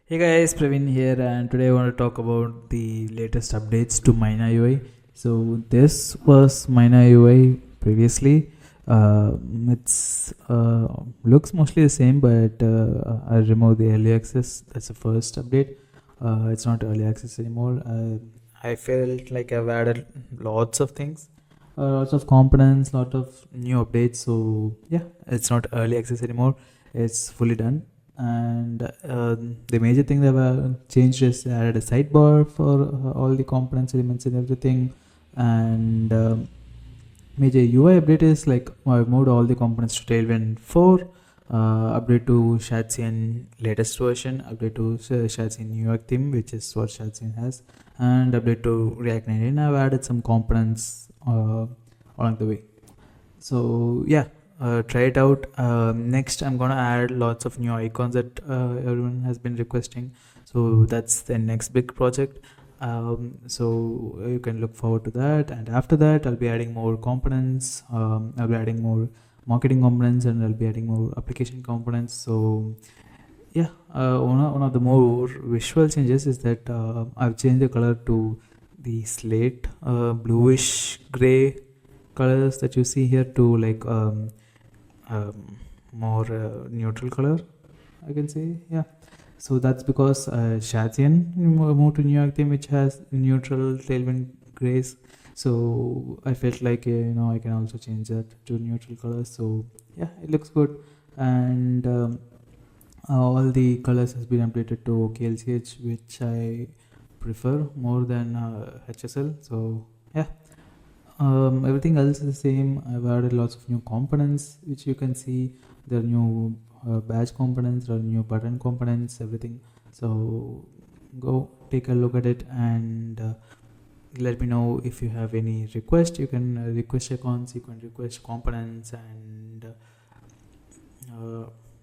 Hey guys, Praveen here, and today I want to talk about the latest updates to MynaUI. So this was MynaUI previously. It's looks mostly the same, but I removed the early access. That's the first update. It's not early access anymore. I felt like I've added lots of things, lots of components, lot of new updates. So yeah, it's not early access anymore. It's fully done. And the major thing that were changed is I added a sidebar for all the components, elements, and everything. And major UI update is like I moved all the components to Tailwind 4, update to Shadcn latest version, update to Shadcn New York theme, which is what Shadcn has, and update to React Native. I've added some components along the way. So yeah, try it out. Next I'm gonna add lots of new icons that everyone has been requesting, so that's the next big project. So you can look forward to that, and after that I'll be adding more components. I'll be adding more marketing components, and I'll be adding more application components. So yeah, one of the more visual changes is that I've changed the color to the slate bluish gray colors that you see here to like more neutral color, I can say. Yeah, so that's because Shadcn moved to New York theme, which has neutral tailwind grays. So I felt like I can also change that to neutral colors. So yeah, it looks good. And all the colors has been updated to OKLCH, which I prefer more than HSL. So yeah, everything else is the same. I've added lots of new components, which you can see. There are new badge components, there are new button components, everything. So go take a look at it, and let me know if you have any request. You can request icons, you can request components, and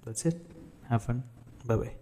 that's it. Have fun. Bye bye.